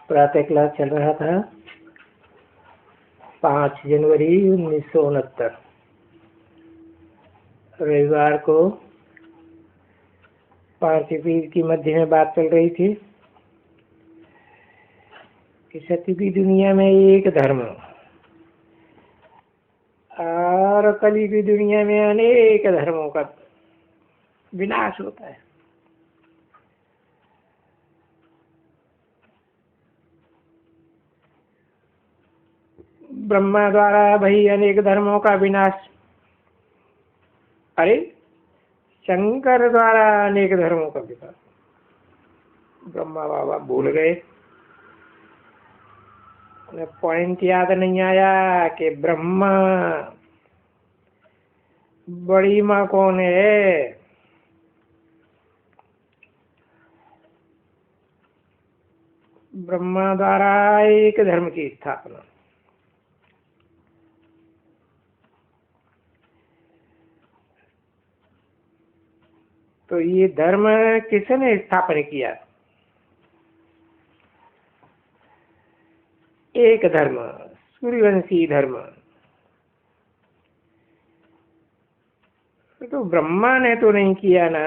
प्रातः क्लास चल रहा था 5 जनवरी 1969। रविवार को 5 की मध्य में बात चल रही थी कि सत्य की दुनिया में एक धर्म और कली की दुनिया में अनेक धर्मों का विनाश होता है। ब्रह्मा द्वारा भाई अनेक धर्मों का विनाश, अरे शंकर द्वारा अनेक धर्मों का विकास। ब्रह्मा बाबा भूल गए, उन्हें पॉइंट याद नहीं आया कि ब्रह्मा बड़ी माँ कौन है। ब्रह्मा द्वारा एक धर्म की स्थापना, तो ये धर्म किसने स्थापन किया? एक धर्म, सूर्यवंशी धर्म। तो ब्रह्मा ने तो नहीं किया ना।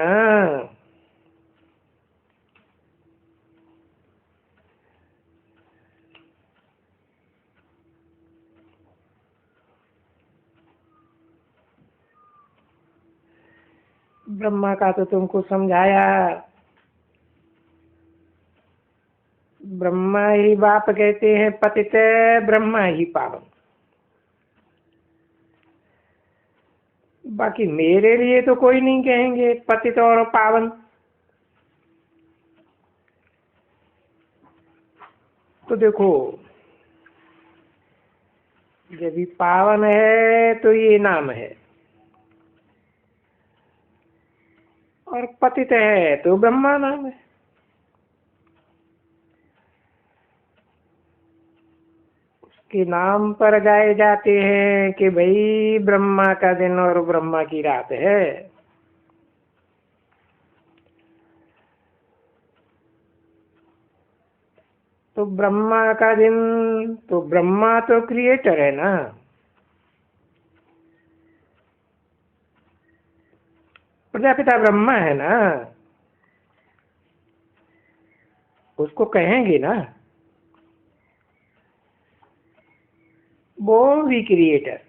ब्रह्मा का तो तुमको समझाया, ब्रह्मा ही बाप कहते हैं पतित, ब्रह्मा ही पावन। बाकी मेरे लिए तो कोई नहीं कहेंगे पतित और पावन। तो देखो, जब भी पावन है तो ये नाम है, और पतित है तो ब्रह्मा नाम है। उसके नाम पर गाए जाते हैं कि भाई ब्रह्मा का दिन और ब्रह्मा की रात है। तो ब्रह्मा का दिन, तो ब्रह्मा तो क्रिएटर है ना। प्रजापिता ब्रह्मा है ना, उसको कहेंगे ना, वो भी क्रिएटर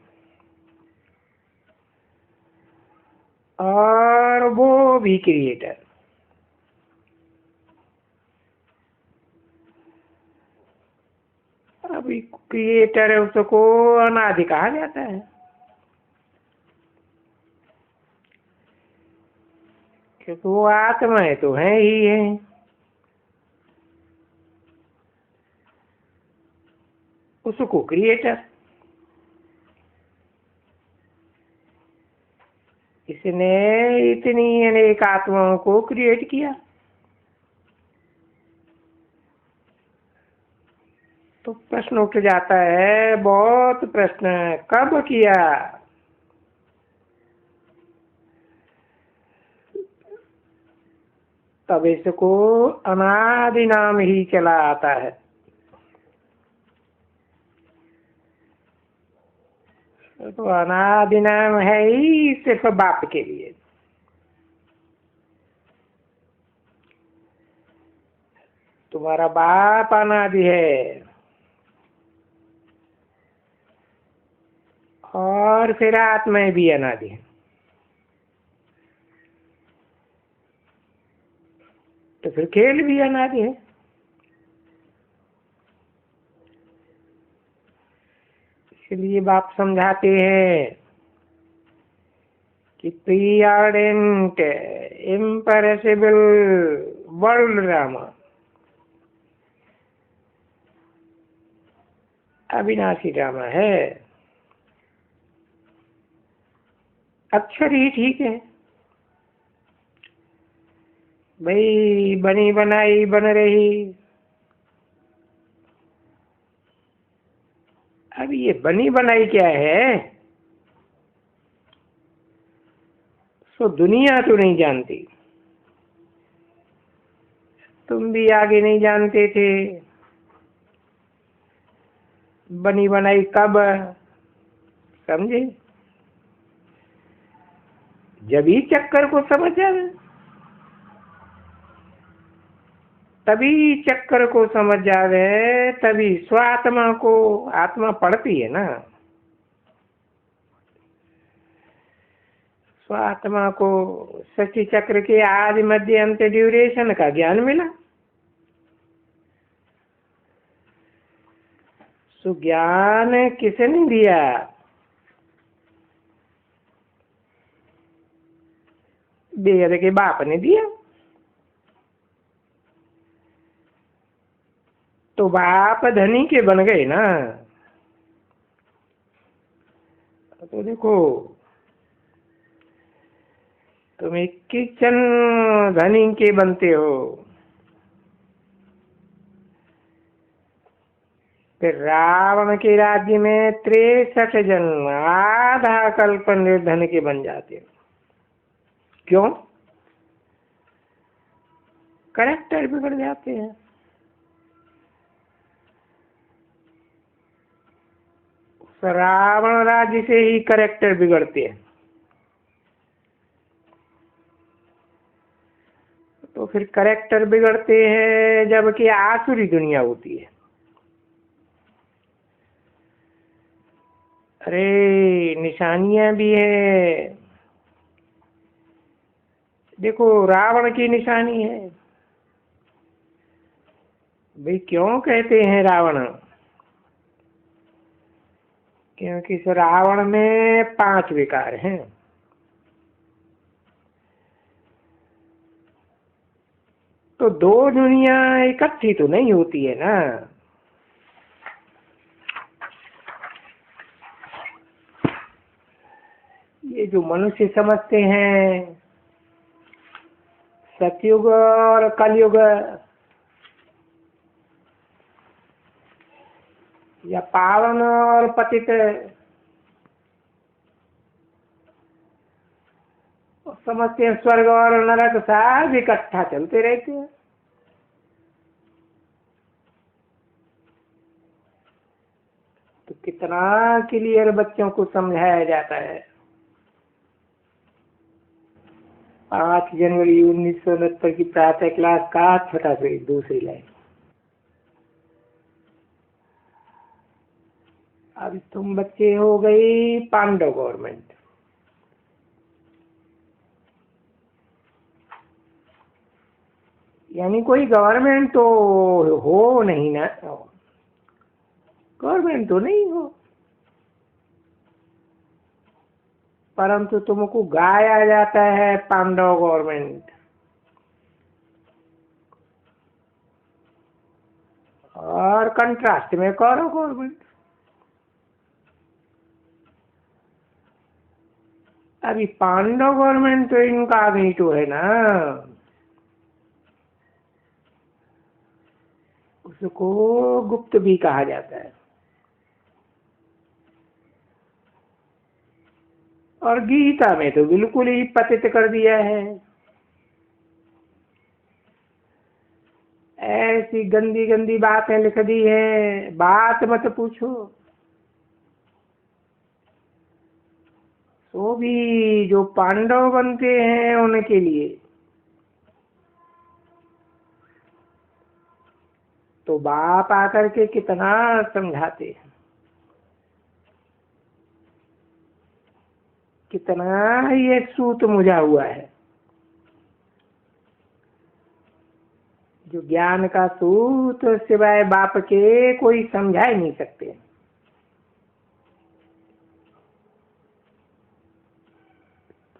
और वो भी क्रिएटर। अभी क्रिएटर है, उसको अनादि कहा जाता है, क्योंकि वो आत्माएं तो है ही है। उसको क्रिएटर, इसने इतनी अनेक आत्माओं को क्रिएट किया। तो प्रश्न उठ जाता है, बहुत प्रश्न, कब किया? तब इसको अनादि नाम ही चला आता है। तो अनादि नाम है ही सिर्फ बाप के लिए। तुम्हारा बाप अनादि है, और फिर आत्मा भी अनादि है। तो फिर खेल भी अनादि है। इसलिए बाप समझाते हैं कि प्रीऑर्डेंट इम्परेसिबल वर्ल्ड ड्रामा अविनाशी ड्रामा है। अक्षर ही ठीक है भाई, बनी बनाई बन रही। अब ये बनी बनाई क्या है, सो दुनिया तो नहीं जानती, तुम भी आगे नहीं जानते थे। बनी बनाई कब, समझे? जब ही चक्कर को समझ जावे, तभी चक्कर को समझ जावे, तभी स्वात्मा को, आत्मा पढ़ती है ना, स्वात्मा को षष्ठी चक्र के आदि मध्य अंत ड्यूरेशन का ज्ञान मिला। सो ज्ञान किसने दिया? बेहद के बाप ने दिया। तो बाप धनी के बन गए ना। तो देखो, तुम 21 जन धनी के बनते हो, फिर रावण के राज्य में 63 जन आधा कल्प निर्धन के बन जाते हो। क्यों? करेक्टर बिगड़ जाते हैं। रावण राज्य से ही करेक्टर बिगड़ते हैं। तो फिर करेक्टर बिगड़ते हैं जबकि आसुरी दुनिया होती है। अरे निशानियां भी है। देखो रावण की निशानी है भाई। क्यों कहते हैं रावण? क्योंकि इस रावण में 5 विकार हैं। तो दो दुनिया इकट्ठी तो नहीं होती है ना। ये जो मनुष्य समझते हैं सतयुग और कलयुग, या पावन और पतित, समझते हैं स्वर्ग और नरक सब इकट्ठा चलते रहते हैं। तो कितना क्लियर बच्चों को समझाया जाता है। 5 जनवरी 1969 की प्रातः क्लास का छठा पीरियड, दूसरी लाइन। अब तुम बच्चे हो गई पांडव गवर्नमेंट। यानी कोई गवर्नमेंट तो हो नहीं ना, गवर्नमेंट तो नहीं हो, परंतु तुमको गाया जाता है पांडव गवर्नमेंट। और कंट्रास्ट में कौरव गवर्नमेंट। अभी पांडव गवर्नमेंट तो इनका भी तो है ना, उसको गुप्त भी कहा जाता है। और गीता में तो बिल्कुल ही पतित कर दिया है। ऐसी गंदी गंदी बातें लिख दी है, बात मत पूछो। तो भी जो पांडव बनते हैं उनके लिए तो बाप आकर के कितना समझाते हैं, कितना ये सूत मुझा हुआ है। जो ज्ञान का सूत सिवाय बाप के कोई समझा ही नहीं सकते।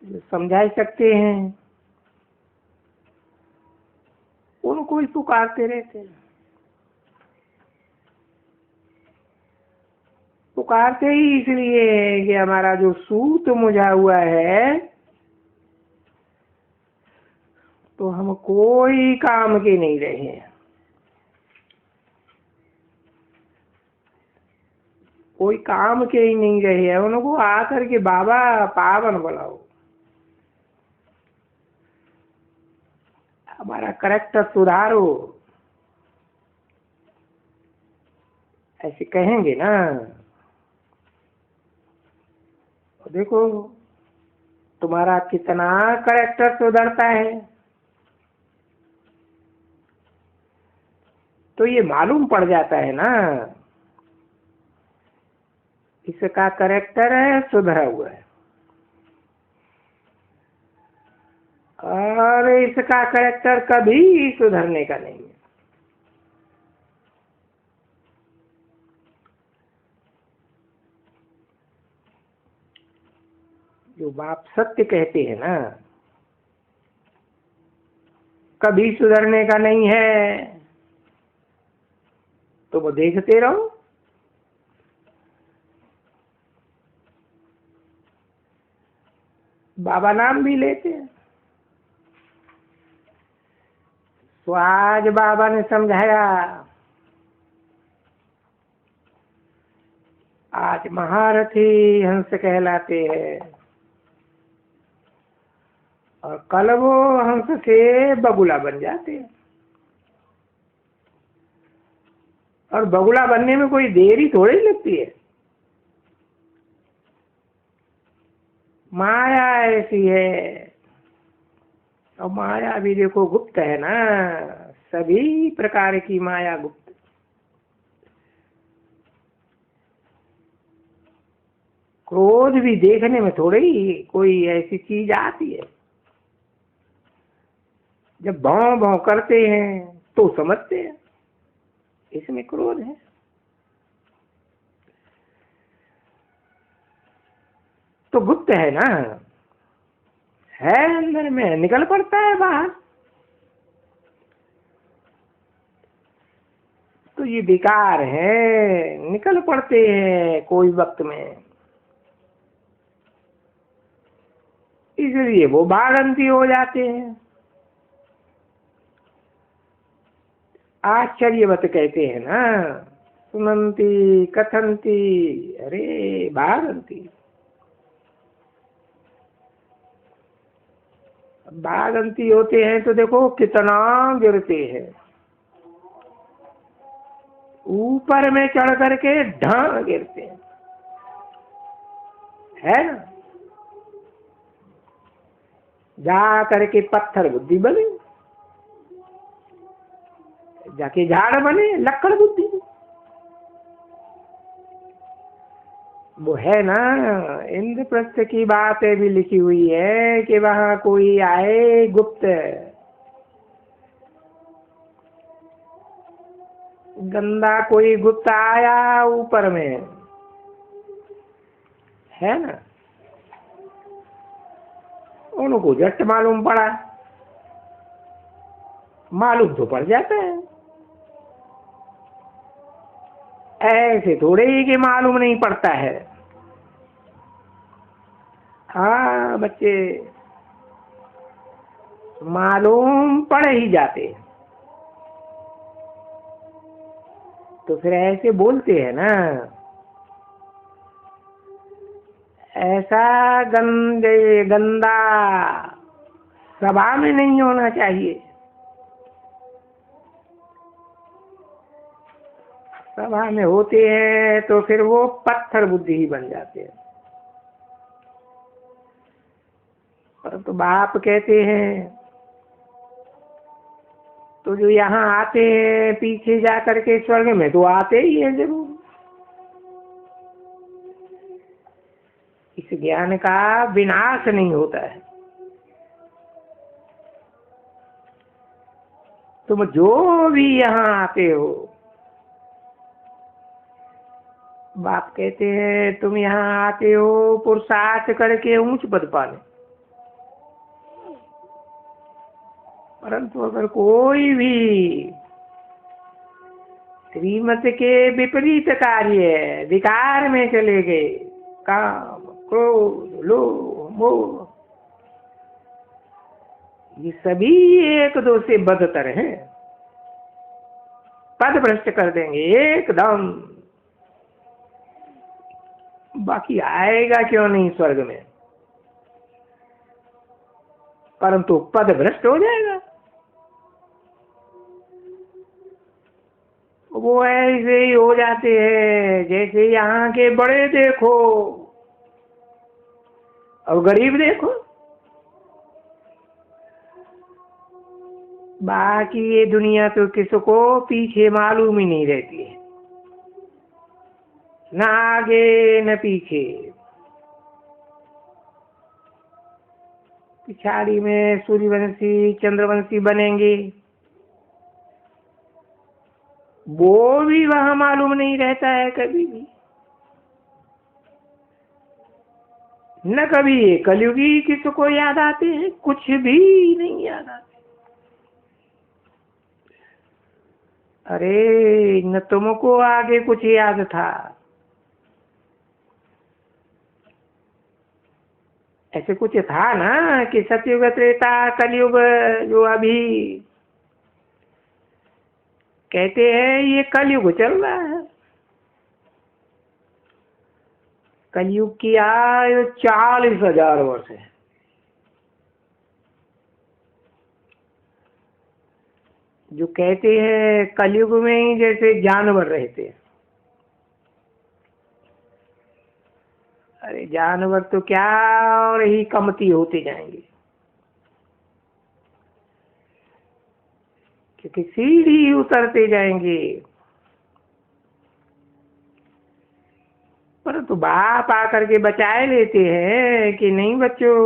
जो समझा सकते हैं उनको ही पुकारते रहते हैं। पुकारते ही इसलिए है कि हमारा जो सूत मुझा हुआ है तो हम कोई काम के नहीं रहे हैं। कोई काम के ही नहीं रहे हैं। उनको आकर के बाबा पावन बनाओ, हमारा करेक्टर सुधारो। ऐसे कहेंगे ना। देखो तुम्हारा कितना कैरेक्टर सुधरता है, तो ये मालूम पड़ जाता है ना, इसका कैरेक्टर है सुधरा हुआ है, और इसका कैरेक्टर कभी सुधरने का नहीं है। जो बाप सत्य कहते हैं ना, कभी सुधरने का नहीं है, तो वो देखते रहो। बाबा नाम भी लेते हैं। तो आज बाबा ने समझाया, आज महारथी हंस कहलाते हैं, और कल वो हंस से बगुला बन जाते हैं। और बगुला बनने में कोई देरी थोड़ी लगती है। माया ऐसी है, और माया भी देखो गुप्त है ना, सभी प्रकार की माया गुप्त। क्रोध भी देखने में थोड़ी कोई ऐसी चीज आती है। जब भौं भौं करते हैं तो समझते हैं इसमें क्रोध है। तो गुप्त है ना, है अंदर में, निकल पड़ता है बाहर। तो ये विकार है, निकल पड़ते हैं कोई वक्त में, इसलिए वो भागंती हो जाते हैं। आश्चर्यवत कहते हैं ना, सुनंती कथंती अरे भागंती। भागंती होते हैं तो देखो कितना गिरते हैं, ऊपर में चढ़ करके ढां गिरते हैं, है ना। जा करके पत्थर बुद्धि बने, जाके झाड़ बने लक्कड़ बुद्धि। वो है ना, इंद्रप्रस्थ की बातें भी लिखी हुई है कि वहां कोई आए गुप्त, गंदा कोई गुप्त आया ऊपर में, है ना। उनको झट मालूम पड़ा, मालूम तो पड़ जाता है, ऐसे थोड़े ही कि मालूम नहीं पड़ता है। हाँ बच्चे, मालूम पड़ ही जाते हैं। तो फिर ऐसे बोलते हैं ना, ऐसा गंदा सभा में नहीं होना चाहिए। सभा में होते हैं तो फिर वो पत्थर बुद्धि ही बन जाते हैं। परंतु तो बाप कहते हैं, तो जो यहाँ आते हैं पीछे जा करके स्वर्ग में तो आते ही हैं जरूर। इस ज्ञान का विनाश नहीं होता है। तुम जो भी यहाँ आते हो, बाप कहते हैं तुम यहाँ आते हो पुरुषार्थ करके ऊंच पद पाने, परंतु अगर कोई भी श्रीमत के विपरीत कार्य विकार में चले गए, काम क्रोध लोभ मोह, ये सभी एक दो से बदतर हैं, पद भ्रष्ट कर देंगे एकदम। बाकी आएगा क्यों नहीं स्वर्ग में, परंतु पद भ्रष्ट हो जाएगा। वो ऐसे ही हो जाते हैं जैसे यहाँ के बड़े देखो और गरीब देखो। बाकी ये दुनिया तो किसको पीछे मालूम ही नहीं रहती है, न आगे न पीछे। पिछाड़ी में सूर्यवंशी चंद्रवंशी बनेंगे, वो भी वहां मालूम नहीं रहता है कभी भी। न कभी ये कलयुगी किसको याद आते हैं, कुछ भी नहीं याद आते। अरे न तुमको आगे कुछ याद था। ऐसे कुछ था ना कि सतयुग त्रेता कलयुग जो अभी कहते हैं ये कलयुग चल रहा है। कलयुग की आयु 40,000 वर्ष है। जो कहते हैं कलयुग में ही जैसे जानवर रहते हैं। अरे जानवर तो क्या और ही कमती होते जाएंगे, क्योंकि सीढ़ी उतरते जाएंगे। परंतु बाप आकर के बचाए लेते हैं कि नहीं बच्चों,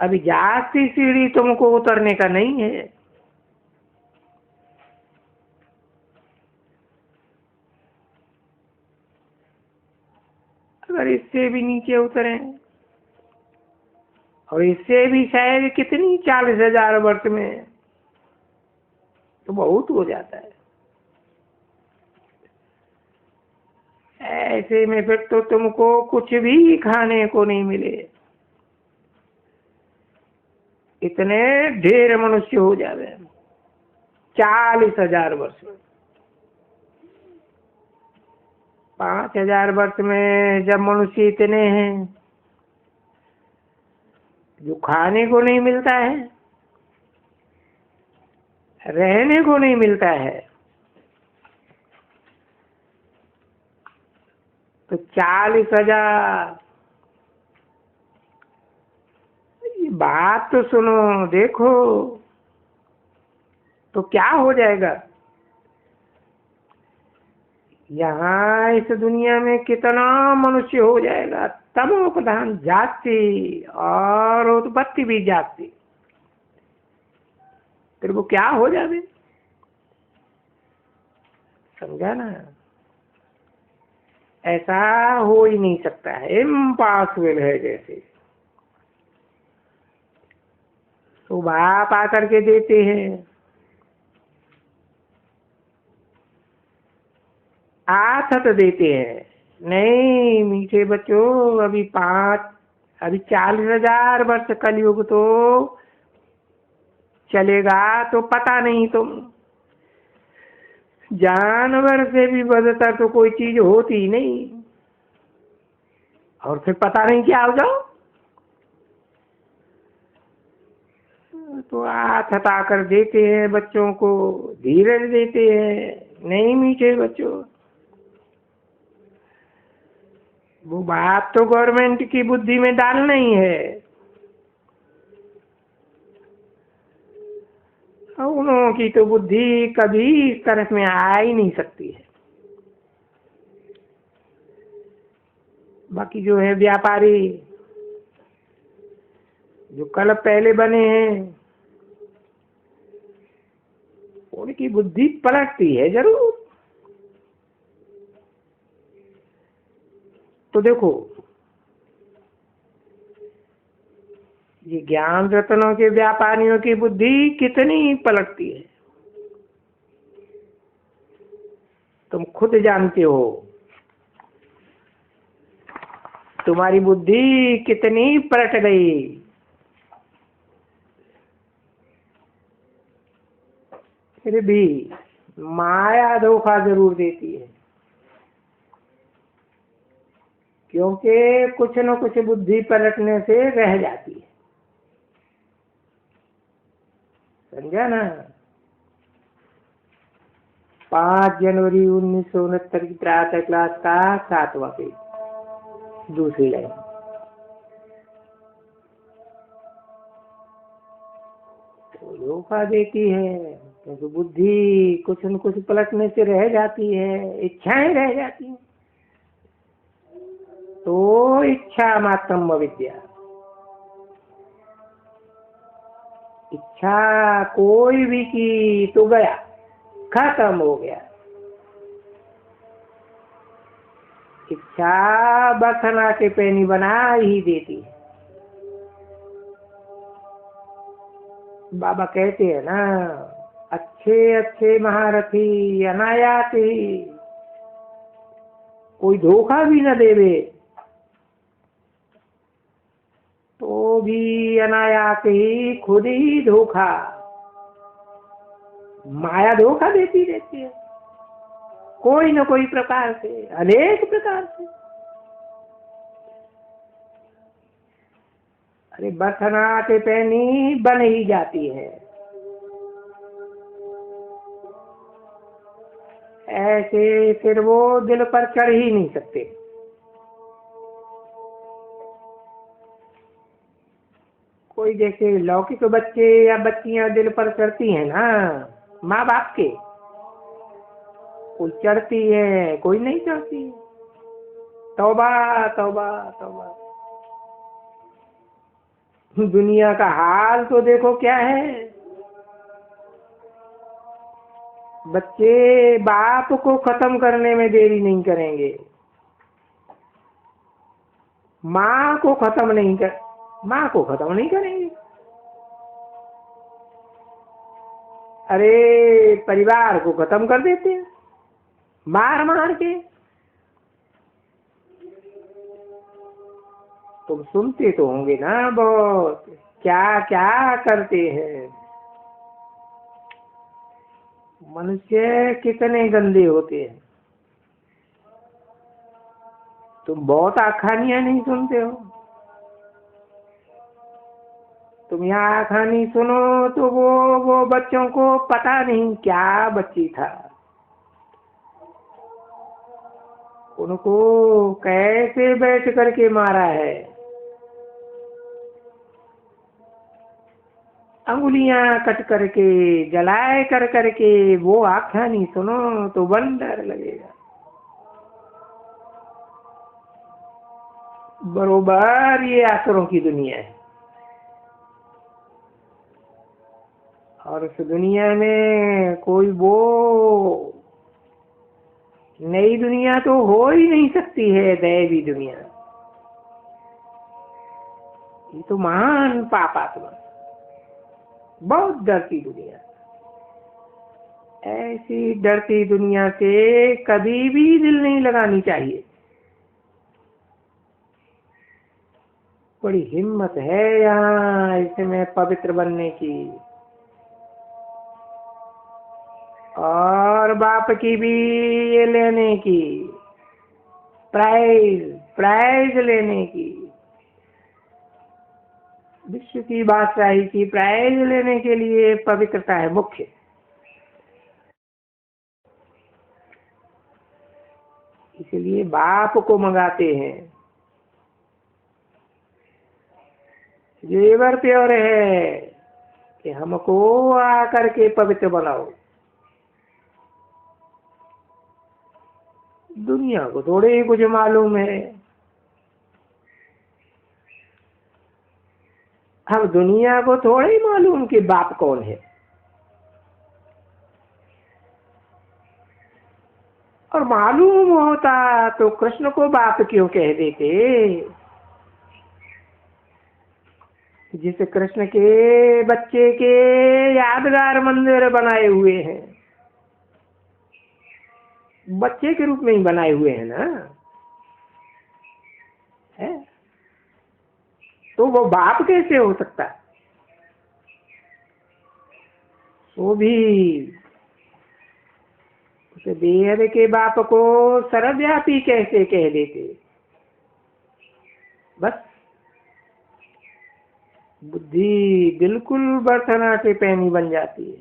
अभी जाती सीढ़ी तुमको उतरने का नहीं है। अगर इससे भी नीचे उतरे और इससे भी शायद कितनी 40,000 वर्ष में, तो बहुत हो जाता है। ऐसे में फिर तो तुमको कुछ भी खाने को नहीं मिले, इतने ढेर मनुष्य हो जावे 40,000 वर्ष में। 5,000 वर्ष में जब मनुष्य इतने हैं, जो खाने को नहीं मिलता है, रहने को नहीं मिलता है, तो 40,000। बात तो सुनो, देखो तो क्या हो जाएगा। यहाँ इस दुनिया में कितना मनुष्य हो जाएगा, तमो प्रधान जाति और उत्पत्ति भी जाति, फिर वो क्या हो जाए, समझा ना। ऐसा हो ही नहीं सकता है, इम्पॉसिबल है। जैसे तो बाप आकर के देते हैं, आथत देते हैं, नहीं मीठे बच्चों, अभी 40,000 वर्ष कलयुग तो चलेगा, तो पता नहीं तुम जानवर से भी बदतर तो कोई चीज होती ही नहीं, और फिर पता नहीं क्या हो जाओ। तो आथत आकर देते हैं बच्चों को, धीरज देते हैं, नहीं मीठे बच्चों। वो बात तो गवर्नमेंट की बुद्धि में डालना ही है, उन्हों की तो बुद्धि कभी इस तरफ में आ ही नहीं सकती है। बाकी जो है व्यापारी, जो कल पहले बने हैं, उनकी बुद्धि पलटती है जरूर। तो देखो ये ज्ञान रत्नों के व्यापारियों की बुद्धि कितनी पलटती है, तुम खुद जानते हो। तुम्हारी बुद्धि कितनी पलट गई, फिर भी माया धोखा जरूर देती है, क्योंकि कुछ न कुछ बुद्धि पलटने से रह जाती है, समझा ना। 5 जनवरी 1969 की प्रातः क्लास का 7वां पेज, दूसरी लाइन। तो धोखा देती है क्योंकि बुद्धि कुछ न कुछ पलटने से रह जाती है, इच्छाएं रह जाती हैं। तो इच्छा मात्रम अविद्या, इच्छा कोई भी की तो गया, खत्म हो गया। इच्छा बरसना के पैनी बना ही देती है। बाबा कहते हैं ना, अच्छे अच्छे महारथी अनायास ही, कोई धोखा भी न देवे तो भी अनायास ही खुद ही धोखा, माया धोखा देती रहती है, कोई न कोई प्रकार से, अनेक प्रकार से। अरे बरसना के पैनी बन ही जाती है। ऐसे फिर वो दिल पर चढ़ ही नहीं सकते। कोई जैसे लौकिक बच्चे या बच्चियां दिल पर चढ़ती हैं ना माँ बाप के, कोई चढ़ती है कोई नहीं चढ़ती। तौबा तौबा तौबा। दुनिया का हाल तो देखो क्या है। बच्चे बाप को खत्म करने में देरी नहीं करेंगे, माँ को खत्म नहीं करेंगे। अरे परिवार को खत्म कर देते हैं मार मार के। तुम सुनते तो होंगे ना बहुत, क्या क्या करते हैं। मनुष्य कितने गंदे होते हैं। तुम बहुत कहानियां नहीं सुनते हो। तुम यहाँ कहानी सुनो तो वो बच्चों को पता नहीं क्या बच्ची था, उनको कैसे बैठ करके मारा है। अंगुलियां कट करके, जलाए कर करके वो आख्यानी सुनो तो वंडर लगेगा। बरोबर ये आसुरों की दुनिया है। और उस दुनिया में कोई वो नई दुनिया तो हो ही नहीं सकती है, दैवी दुनिया। ये तो महान पापात्मा, बहुत डरती दुनिया। ऐसी डरती दुनिया से कभी भी दिल नहीं लगानी चाहिए। बड़ी हिम्मत है यहाँ इसमें पवित्र बनने की, और बाप की भी ये लेने की, प्राइज लेने की, विश्व की बादशाही की प्राइज लेने के लिए पवित्रता है मुख्य। इसलिए बाप को मंगाते हैं। जेवर प्योर है कि हमको आकर के पवित्र बनाओ। दुनिया को थोड़े ही कुछ मालूम है। अब दुनिया को थोड़े ही मालूम कि बाप कौन है। और मालूम होता तो कृष्ण को बाप क्यों कह देते। जिस कृष्ण के बच्चे के यादगार मंदिर बनाए हुए हैं, बच्चे के रूप में ही बनाए हुए हैं ना, है? तो वो बाप कैसे हो सकता है। वो भी उस बेहद के बाप को सर्वव्यापी कैसे कह देते। बस बुद्धि बिल्कुल बरसना से पैनी बन जाती है।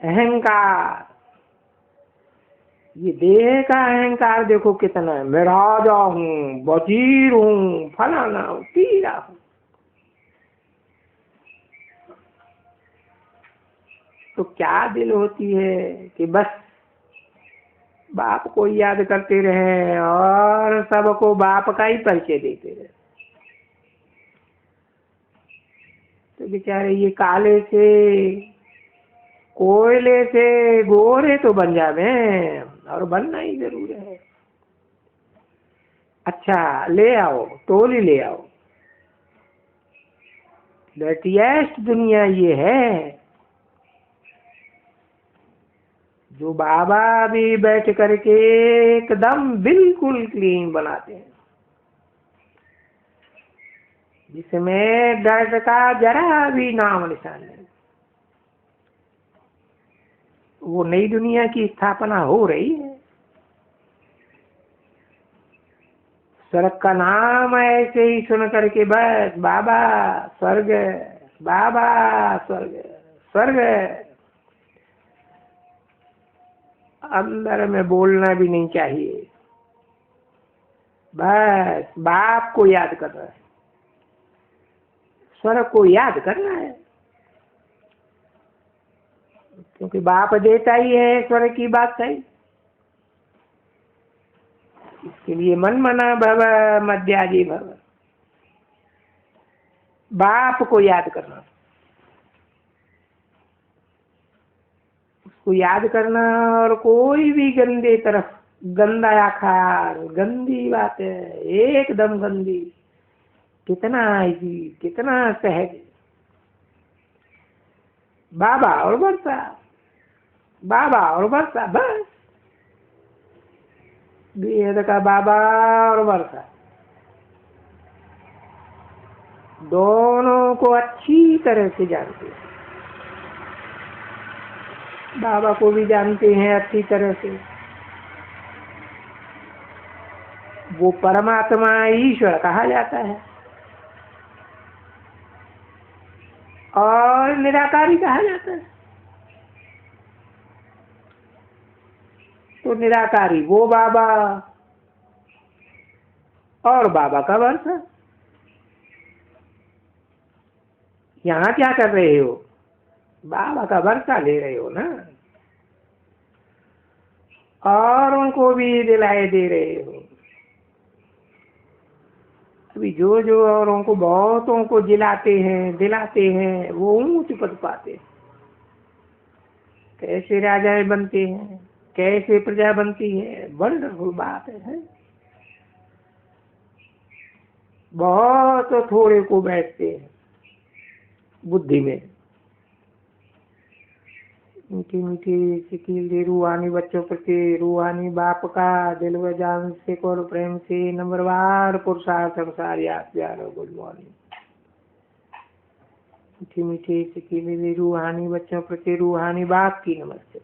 अहंकार, ये देह का अहंकार देखो कितना है। मैं राजा हूँ, वजीर हूँ, फलाना हूँ, तीरा हूँ। तो क्या दिल होती है कि बस बाप को याद करते रहे और सबको बाप का ही परिचय देते रहे। तो बेचारे ये काले से कोयले से गोरे तो बन जावे, और बनना ही जरूर है। अच्छा ले आओ, टोली ले आओ। डर्टीएस्ट दुनिया ये है जो बाबा भी बैठ करके एकदम बिल्कुल क्लीन बनाते हैं, जिसमें डर का जरा भी नाम निशान नहीं। वो नई दुनिया की स्थापना हो रही है। स्वर्ग का नाम ऐसे ही सुन करके बस बाबा स्वर्ग, बाबा स्वर्ग, स्वर्ग, अंदर में बोलना भी नहीं चाहिए। बस बाप को याद करना है, स्वर्ग को याद करना है, क्योंकि बाप देता ही है स्वर्ग की बात सही। इसके लिए मन मना भव मध्याजी भव, बाप को याद करना, उसको याद करना। और कोई भी गंदे तरफ, गंदा आखार, गंदी बात है, एकदम गंदी, कितना इजी, कितना सहज। बाबा और वर्षा, बाबा और वर्षा, बस बेहद का बाबा और वर्षा दोनों को अच्छी तरह से जानते हैं। बाबा को भी जानते हैं अच्छी तरह से। वो परमात्मा ईश्वर कहा जाता है और निराकारी कहा जाता है। तो निराकारी वो बाबा और बाबा का वर्षा। यहाँ क्या कर रहे हो? बाबा का वर्षा ले रहे हो ना, और उनको भी दिलाए दे रहे हो। अभी जो जो औरों को, बहुतों को दिलाते हैं वो ऊंच पद पाते हैं। कैसे राजाएं बनते हैं, कैसे प्रजा बनती है, वंडरफुल बात है। बहुत थोड़े को बैठते हैं बुद्धि में। मीठी मीठी सिकील रूहानी बच्चों प्रति रूहानी बाप का दिल व जान से और प्रेम से नंबरवार पुरुषार्थ संसार याद प्यारो गुड मॉर्निंग। मीठी मीठी सिकीली रूहानी बच्चों प्रति रूहानी बाप की नमस्ते।